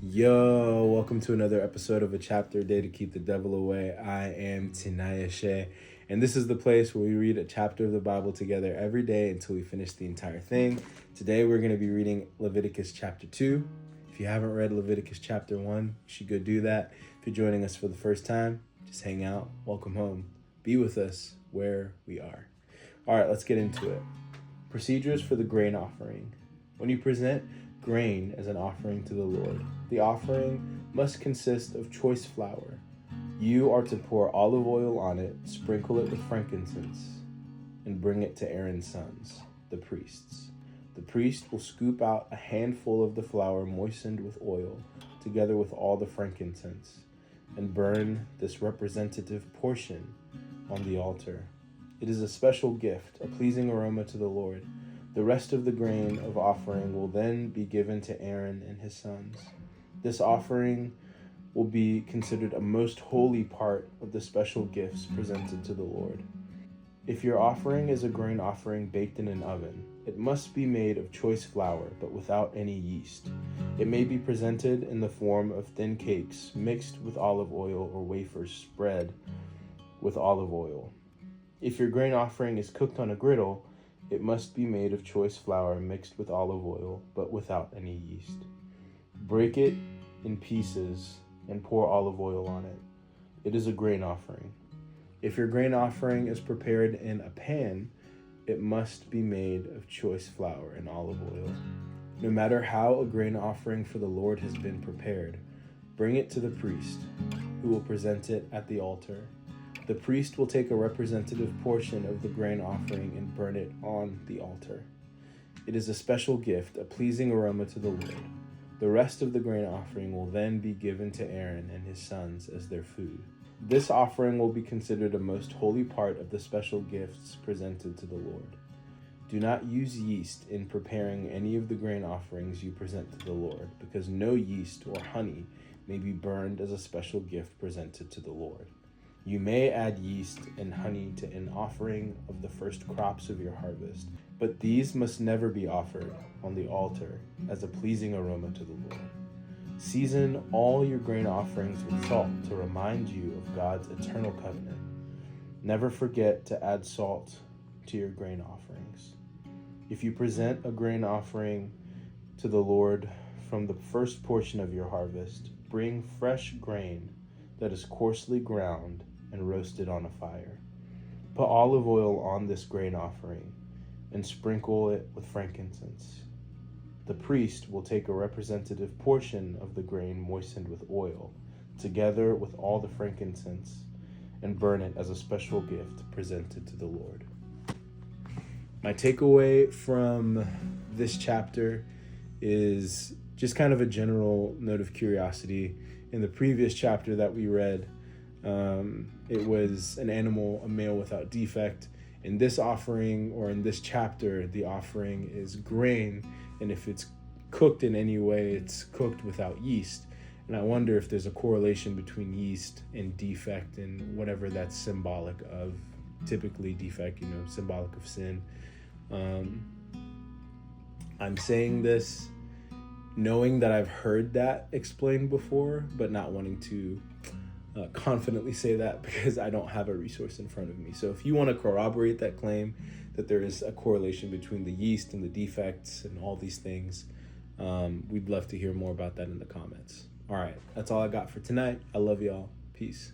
Yo, welcome to another episode of A Chapter a Day to Keep the Devil Away. I am Tinaya Shea, and this is the place where we read a chapter of the Bible together every day until we finish the entire thing. Today we're going to be reading Leviticus chapter 2. If you haven't read Leviticus chapter 1, you should go do that. If you're joining us for the first time, just hang out, welcome home, be with us where we are. All right, let's get into it. Procedures for the grain offering. When you present grain as an offering to the Lord, the offering must consist of choice flour. You are to pour olive oil on it, sprinkle it with frankincense, and bring it to Aaron's sons, the priests. The priest will scoop out a handful of the flour moistened with oil, together with all the frankincense, and burn this representative portion on the altar. It is a special gift, a pleasing aroma to the Lord. The rest of the grain of offering will then be given to Aaron and his sons. This offering will be considered a most holy part of the special gifts presented to the Lord. If your offering is a grain offering baked in an oven, it must be made of choice flour, but without any yeast. It may be presented in the form of thin cakes mixed with olive oil or wafers spread with olive oil. If your grain offering is cooked on a griddle, it must be made of choice flour mixed with olive oil, but without any yeast. Break it in pieces and pour olive oil on it. It is a grain offering. If your grain offering is prepared in a pan, it must be made of choice flour and olive oil. No matter how a grain offering for the Lord has been prepared, bring it to the priest, who will present it at the altar. The priest will take a representative portion of the grain offering and burn it on the altar. It is a special gift, a pleasing aroma to the Lord. The rest of the grain offering will then be given to Aaron and his sons as their food. This offering will be considered a most holy part of the special gifts presented to the Lord. Do not use yeast in preparing any of the grain offerings you present to the Lord, because no yeast or honey may be burned as a special gift presented to the Lord. You may add yeast and honey to an offering of the first crops of your harvest, but these must never be offered on the altar as a pleasing aroma to the Lord. Season all your grain offerings with salt to remind you of God's eternal covenant. Never forget to add salt to your grain offerings. If you present a grain offering to the Lord from the first portion of your harvest, bring fresh grain that is coarsely ground and roasted on a fire. Put olive oil on this grain offering and sprinkle it with frankincense. The priest will take a representative portion of the grain moistened with oil, together with all the frankincense, and burn it as a special gift presented to the Lord. My takeaway from this chapter is just kind of a general note of curiosity. In the previous chapter that we read, it was an animal, a male without defect. In this offering, or in this chapter, the offering is grain, and if it's cooked in any way, it's cooked without yeast. And I wonder if there's a correlation between yeast and defect and whatever that's symbolic of. Typically defect, symbolic of sin. I'm saying this knowing that I've heard that explained before, but not wanting to confidently say that because I don't have a resource in front of me. So if you want to corroborate that claim that there is a correlation between the yeast and the defects and all these things, we'd love to hear more about that in the comments. All right, that's all I got for tonight. I love y'all. Peace.